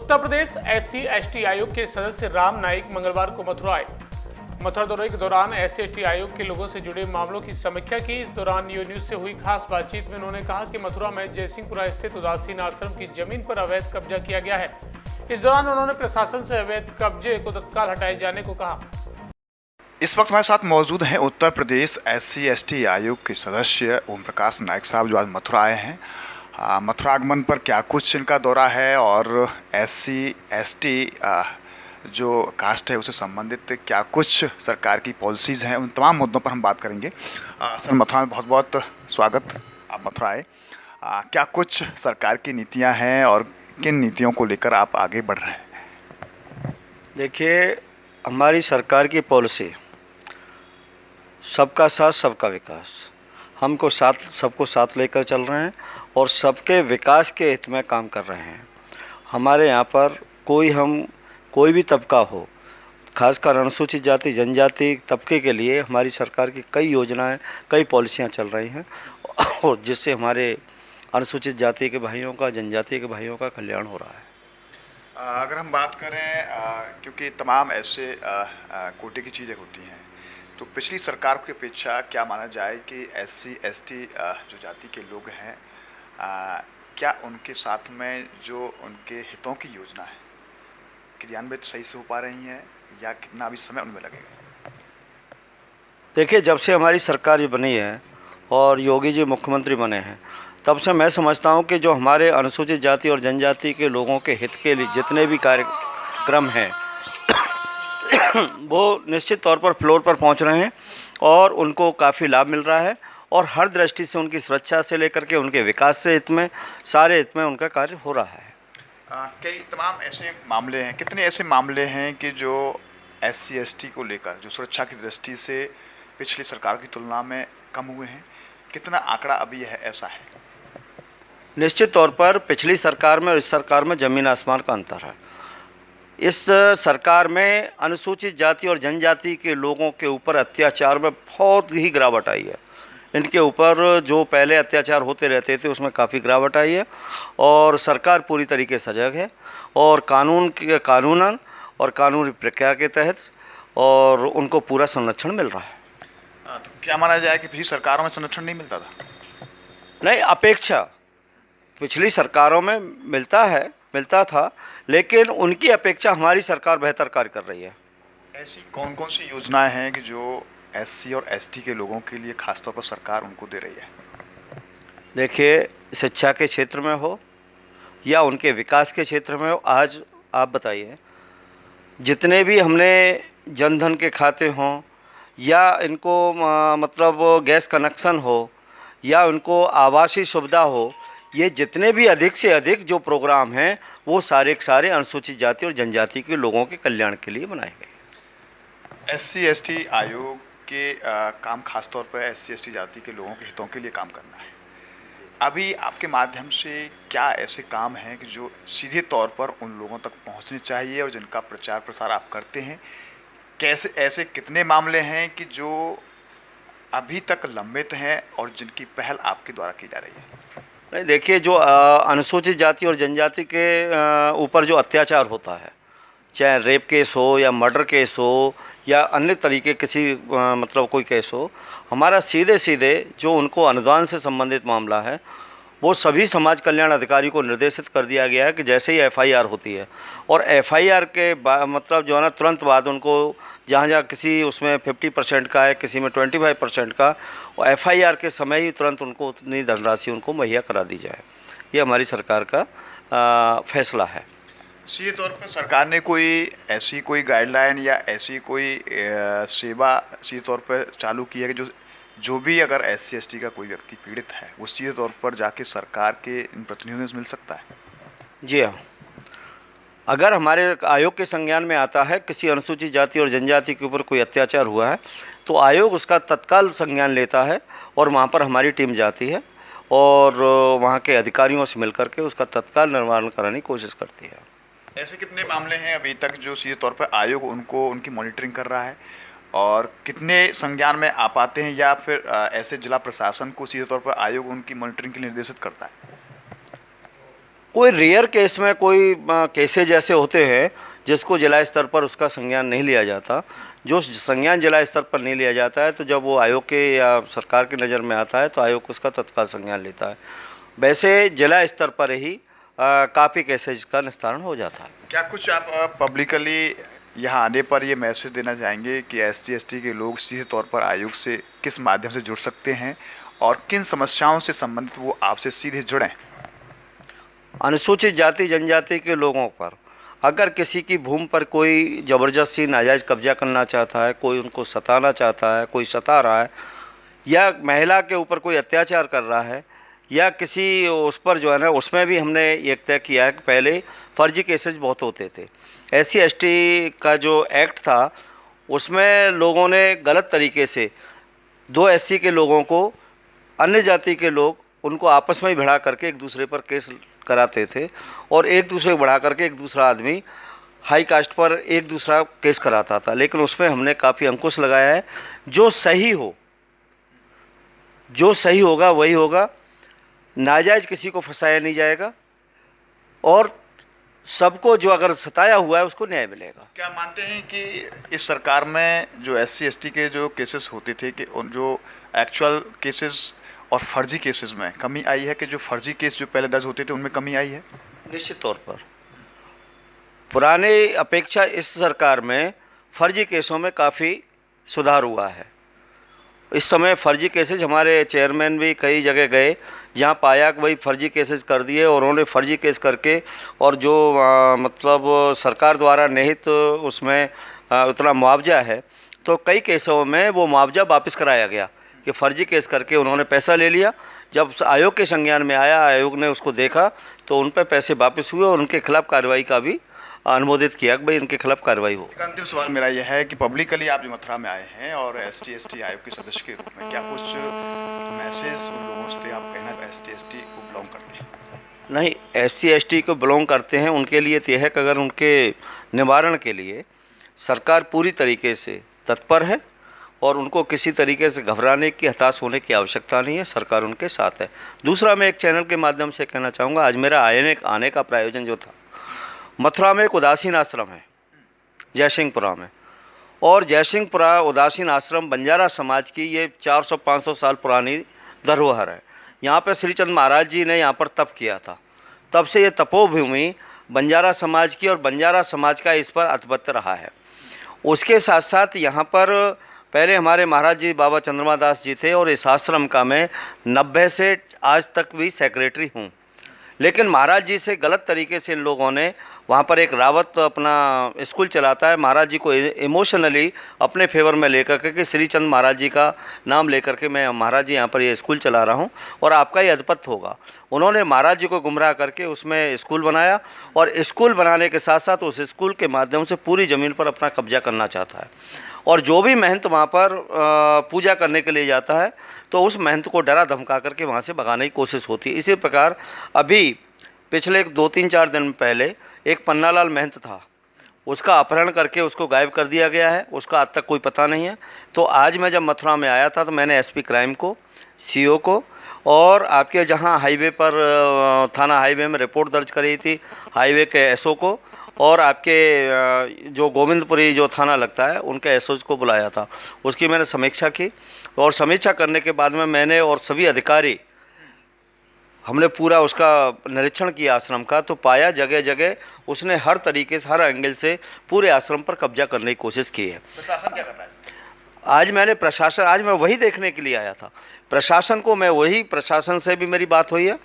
Uttar Pradesh SC ST आयोग के सदस्य राम नाईक मंगलवार को मथुरा आए। मथुरा दौरे के दौरान एससी एसटी आयोग के लोगों से जुड़े मामलों की समीक्षा की। इस दौरान न्यू न्यूज से हुई खास बातचीत में उन्होंने कहा कि मथुरा में जयसिंहपुरा स्थित उदासीन आश्रम की जमीन पर अवैध कब्जा किया गया है। इस दौरान उन्होंने प्रशासन से अवैध कब्जे को तत्काल हटाए जाने को कहा। इस वक्त हमारे साथ मौजूद हैं उत्तर प्रदेश एससी एसटी आयोग के सदस्य ओम प्रकाश नाइक साहब, जो आज मथुरा आए हैं। मथुरा आगमन पर क्या कुछ इनका दौरा है और एससी एसटी जो कास्ट है उससे संबंधित क्या कुछ सरकार की पॉलिसीज़ हैं, उन तमाम मुद्दों पर हम बात करेंगे। सर, मथुरा में बहुत बहुत स्वागत, आप मथुरा आए। क्या कुछ सरकार की नीतियां हैं और किन नीतियों को लेकर आप आगे बढ़ रहे हैं? देखिए, हमारी सरकार की पॉलिसी सबका साथ सबका विकास, हमको साथ सबको साथ लेकर चल रहे हैं और सबके विकास के हित में काम कर रहे हैं। हमारे यहाँ पर कोई भी तबका हो, खासकर अनुसूचित जाति जनजाति तबके के लिए हमारी सरकार की कई योजनाएं, कई पॉलिसियां चल रही हैं और जिससे हमारे अनुसूचित जाति के भाइयों का, जनजाति के भाइयों का कल्याण हो रहा है। अगर हम बात करें, क्योंकि तमाम ऐसे कोटे की चीज़ें होती हैं, तो पिछली सरकार की अपेक्षा क्या माना जाए कि एससी एसटी जो जाति के लोग हैं, क्या उनके साथ में जो उनके हितों की योजना है क्रियान्वित सही से हो पा रही हैं या कितना अभी समय उनमें लगेगा? देखिए, जब से हमारी सरकार ये बनी है और योगी जी मुख्यमंत्री बने हैं, तब से मैं समझता हूँ कि जो हमारे अनुसूचित जाति और जनजाति के लोगों के हित के लिए जितने भी कार्यक्रम हैं वो निश्चित तौर पर फ्लोर पर पहुंच रहे हैं और उनको काफ़ी लाभ मिल रहा है और हर दृष्टि से उनकी सुरक्षा से लेकर के उनके विकास से हित में, सारे हित में उनका कार्य हो रहा है। कई तमाम ऐसे मामले हैं, कितने ऐसे मामले हैं कि जो एससी एसटी को लेकर जो सुरक्षा की दृष्टि से पिछली सरकार की तुलना में कम हुए हैं? कितना आंकड़ा अभी यह ऐसा है? निश्चित तौर पर पिछली सरकार में और इस सरकार में ज़मीन आसमान का अंतर है। इस सरकार में अनुसूचित जाति और जनजाति के लोगों के ऊपर अत्याचार में बहुत ही गिरावट आई है। इनके ऊपर जो पहले अत्याचार होते रहते थे उसमें काफ़ी गिरावट आई है और सरकार पूरी तरीके से सजग है और कानूनन और कानूनी प्रक्रिया के तहत और उनको पूरा संरक्षण मिल रहा है। तो क्या माना जाए कि पिछली सरकारों में संरक्षण नहीं मिलता था? नहीं, अपेक्षा पिछली सरकारों में मिलता था, लेकिन उनकी अपेक्षा हमारी सरकार बेहतर कार्य कर रही है। ऐसी कौन कौन सी योजनाएं हैं कि जो एससी और एसटी के लोगों के लिए खासतौर पर सरकार उनको दे रही है? देखिए, शिक्षा के क्षेत्र में हो या उनके विकास के क्षेत्र में हो, आज आप बताइए, जितने भी हमने जनधन के खाते हों या इनको मतलब गैस कनेक्शन हो या उनको आवासीय सुविधा हो, ये जितने भी अधिक से अधिक जो प्रोग्राम हैं वो सारे के सारे अनुसूचित जाति और जनजाति के लोगों के कल्याण के लिए बनाए गए। एससी एसटी आयोग के काम खासतौर पर एससी एसटी जाति के लोगों के हितों के लिए काम करना है। अभी आपके माध्यम से क्या ऐसे काम हैं कि जो सीधे तौर पर उन लोगों तक पहुंचने चाहिए और जिनका प्रचार प्रसार आप करते हैं? कैसे ऐसे कितने मामले हैं कि जो अभी तक लंबित हैं और जिनकी पहल आपके द्वारा की जा रही है? नहीं, देखिए, जो अनुसूचित जाति और जनजाति के ऊपर जो अत्याचार होता है, चाहे रेप केस हो या मर्डर केस हो या अन्य तरीके किसी मतलब कोई केस हो, हमारा सीधे जो उनको अनुदान से संबंधित मामला है वो सभी समाज कल्याण अधिकारी को निर्देशित कर दिया गया है कि जैसे ही एफआईआर होती है और एफआईआर के मतलब जो है ना, तुरंत बाद उनको जहाँ किसी उसमें 50% का है, किसी में 25% का, और एफआईआर के समय ही तुरंत उनको उतनी धनराशि उनको मुहैया करा दी जाए। ये हमारी सरकार का फैसला है। सीधे तौर पर सरकार ने ऐसी कोई गाइडलाइन या ऐसी कोई सेवा सीधे तौर पर चालू की है कि जो भी अगर एससी एसटी का कोई व्यक्ति पीड़ित है वो सीधे तौर पर जाके सरकार के इन प्रतिनिधियों से मिल सकता है? जी हाँ, अगर हमारे आयोग के संज्ञान में आता है किसी अनुसूचित जाति और जनजाति के ऊपर कोई अत्याचार हुआ है तो आयोग उसका तत्काल संज्ञान लेता है और वहाँ पर हमारी टीम जाती है और वहाँ के अधिकारियों से मिलकर के उसका तत्काल निवारण कराने की कोशिश करती है। ऐसे कितने मामले हैं अभी तक जो सीधे तौर पर आयोग उनकी मॉनिटरिंग कर रहा है और कितने संज्ञान में आ पाते हैं, या फिर ऐसे जिला प्रशासन को सीधे तौर पर आयोग उनकी मॉनिटरिंग के लिए निर्देशित करता है? कोई रेयर केस में कोई केसेज ऐसे होते हैं जिसको जिला स्तर पर उसका संज्ञान नहीं लिया जाता। जो संज्ञान जिला स्तर पर नहीं लिया जाता है तो जब वो आयोग के या सरकार की नज़र में आता है तो आयोग उसका तत्काल संज्ञान लेता है। वैसे जिला स्तर पर ही काफ़ी केसेज का निस्तारण हो जाता है। क्या कुछ आप पब्लिकली यहाँ आने पर ये मैसेज देना चाहेंगे कि SC/ST के लोग सीधे तौर पर आयोग से किस माध्यम से जुड़ सकते हैं और किन समस्याओं से संबंधित वो आपसे सीधे जुड़ें? अनुसूचित जाति जनजाति के लोगों पर अगर किसी की भूमि पर कोई ज़बरदस्ती नाजायज़ कब्जा करना चाहता है, कोई उनको सताना चाहता है, कोई सता रहा है, या महिला के ऊपर कोई अत्याचार कर रहा है, या किसी उस पर जो है ना, उसमें भी हमने एक तय किया है कि पहले फर्जी केसेस बहुत होते थे। SC/ST का जो एक्ट था उसमें लोगों ने गलत तरीके से 2 SC के लोगों को अन्य जाति के लोग उनको आपस में ही भिड़ा करके एक दूसरे पर केस कराते थे, और एक दूसरे को बढ़ा करके एक दूसरा आदमी हाई कास्ट पर एक दूसरा केस कराता था। लेकिन उसमें हमने काफ़ी अंकुश लगाया है। जो सही हो, जो सही होगा वही होगा, नाजायज़ किसी को फंसाया नहीं जाएगा, और सबको जो अगर सताया हुआ है उसको न्याय मिलेगा। क्या मानते हैं कि इस सरकार में जो SC/ST के जो केसेस होते थे कि उन जो एक्चुअल केसेस और फर्जी केसेस में कमी आई है, कि जो फर्जी केस जो पहले दर्ज होते थे उनमें कमी आई है? निश्चित तौर पर पुराने अपेक्षा इस सरकार में फर्जी केसों में काफ़ी सुधार हुआ है। इस समय फर्जी केसेज, हमारे चेयरमैन भी कई जगह गए जहाँ पाया कि वही फर्जी केसेस कर दिए, और उन्होंने फर्जी केस करके और जो मतलब सरकार द्वारा निहित उसमें उतना मुआवजा है, तो कई केसों में वो मुआवजा वापस कराया गया कि फ़र्जी केस करके उन्होंने पैसा ले लिया। जब आयोग के संज्ञान में आया, आयोग ने उसको देखा तो उन पर पैसे वापस हुए और उनके खिलाफ़ कार्रवाई का भी अनुमोदित किया कि भाई इनके खिलाफ़ कार्रवाई हो। अंतिम सवाल मेरा यह है कि पब्लिकली आप जो मथुरा में आए हैं और SC/ST आयोग के सदस्य के रूप में क्या कुछ मैसेज उन लोगों से आप कहना SC/ST को बिलोंग करते हैं? नहीं, SC/ST को बिलोंग करते हैं उनके लिए तो यह है कि अगर उनके निवारण के लिए सरकार पूरी तरीके से तत्पर है और उनको किसी तरीके से घबराने की, हताश होने की आवश्यकता नहीं है। सरकार उनके साथ है। दूसरा, मैं एक चैनल के माध्यम से कहना चाहूँगा, आज मेरा आने का प्रायोजन जो था, मथुरा में एक उदासीन आश्रम है जयसिंहपुरा में, और जयसिंहपुरा उदासीन आश्रम बंजारा समाज की ये 400-500 साल पुरानी धरोहर है। यहाँ पर श्रीचंद महाराज जी ने यहाँ पर तप किया था। तब से ये तपोभूमि बंजारा समाज की और बंजारा समाज का इस पर आधिपत्य रहा है। उसके साथ साथ यहाँ पर पहले हमारे महाराज जी बाबा चंद्रमा दास जी थे, और इस आश्रम का मैं 90 से आज तक भी सेक्रेटरी हूँ। लेकिन महाराज जी से गलत तरीके से इन लोगों ने, वहाँ पर एक रावत अपना स्कूल चलाता है, महाराज जी को इमोशनली अपने फेवर में लेकर के श्रीचंद महाराज जी का नाम लेकर के मैं महाराज जी यहाँ पर ये स्कूल चला रहा हूँ और आपका ये अधिपत्य होगा। उन्होंने महाराज जी को गुमराह करके उसमें स्कूल बनाया, और स्कूल बनाने के साथ साथ उस स्कूल के माध्यम से पूरी ज़मीन पर अपना कब्जा करना चाहता है, और जो भी महंत वहाँ पर पूजा करने के लिए जाता है तो उस महंत को डरा धमका करके वहाँ से भगाने की कोशिश होती है। इसी प्रकार अभी पिछले 2-3-4 दिन पहले एक पन्नालाल महंत था, उसका अपहरण करके उसको गायब कर दिया गया है, उसका आज तक कोई पता नहीं है। तो आज मैं जब मथुरा में आया था तो मैंने SP क्राइम को, CO को, और आपके जहाँ हाईवे पर थाना हाईवे में रिपोर्ट दर्ज करी थी हाईवे के SO को, और आपके जो गोविंदपुरी जो थाना लगता है उनके SO को बुलाया था। उसकी मैंने समीक्षा की, और समीक्षा करने के बाद में मैंने और सभी अधिकारी हमने पूरा उसका निरीक्षण किया आश्रम का, तो पाया जगह जगह उसने हर तरीके से, हर एंगल से पूरे आश्रम पर कब्जा करने की कोशिश की है। प्रशासन क्या कर रहा है? आज मैं वही देखने के लिए आया था। प्रशासन को मैं वही, प्रशासन से भी मेरी बात हुई है,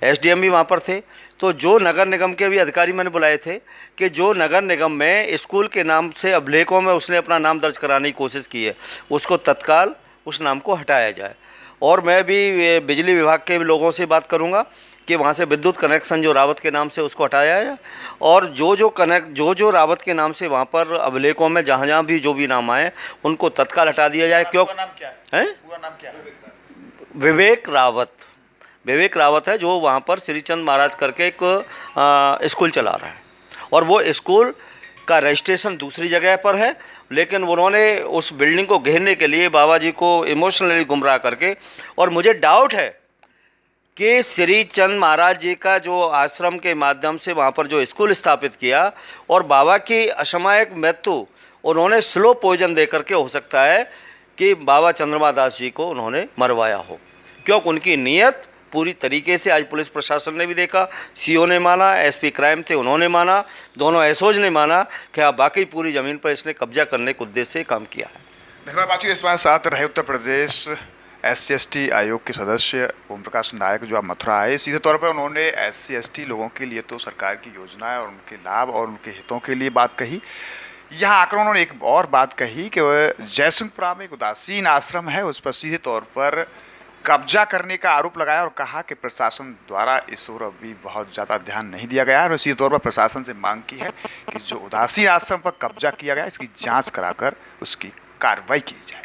SDM भी वहाँ पर थे। तो जो नगर निगम के भी अधिकारी मैंने बुलाए थे कि जो नगर निगम में स्कूल के नाम से अभिलेखों में उसने अपना नाम दर्ज कराने की कोशिश की है, उसको तत्काल उस नाम को हटाया जाए। और मैं भी बिजली विभाग के लोगों से बात करूँगा कि वहाँ से विद्युत कनेक्शन जो रावत के नाम से उसको हटाया जाए, और जो रावत के नाम से वहाँ पर अभिलेखों में जहाँ भी जो भी नाम आए उनको तत्काल हटा दिया जाए। क्यों? नाम क्या है? पूरा नाम क्या है? विवेक रावत है, जो वहाँ पर श्रीचंद महाराज करके एक स्कूल चला रहा है, और वो स्कूल का रजिस्ट्रेशन दूसरी जगह पर है। लेकिन उन्होंने उस बिल्डिंग को घेरने के लिए बाबा जी को इमोशनली गुमराह करके, और मुझे डाउट है कि श्री चंद महाराज जी का जो आश्रम के माध्यम से वहाँ पर जो स्कूल स्थापित किया और बाबा की असामयिक मृत्यु उन्होंने स्लो पॉइजन दे करके हो सकता है कि बाबा चंद्रमा दास जी को उन्होंने मरवाया हो, क्योंकि उनकी नीयत पूरी तरीके से आज पुलिस प्रशासन ने भी देखा, सीओ ने माना, एसपी क्राइम थे उन्होंने माना, दोनों एसओज ने माना कि हाँ वाकई पूरी ज़मीन पर इसने कब्जा करने के उद्देश्य से काम किया है। धन्यवाद। बातचीत इस बार साथ रहे उत्तर प्रदेश SC/ST आयोग के सदस्य ओम प्रकाश नायक, जो अब मथुरा आए। सीधे तौर पर उन्होंने SC/ST लोगों के लिए तो सरकार की योजनाएं और उनके लाभ और उनके हितों के लिए बात कही। यहाँ आकर उन्होंने एक और बात कही कि वह जयसिंहपुरा में एक उदासीन आश्रम है, उस पर सीधे तौर पर कब्जा करने का आरोप लगाया और कहा कि प्रशासन द्वारा इस ओर अभी बहुत ज़्यादा ध्यान नहीं दिया गया है और सीधे तौर पर प्रशासन से मांग की है कि जो उदासीन आश्रम पर कब्जा किया गया इसकी जांच कराकर उसकी कार्रवाई की जाए।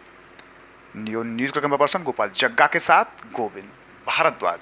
न्यूज़ का कैमरा पर्सन गोपाल जग्गा के साथ गोविंद भारद्वाज।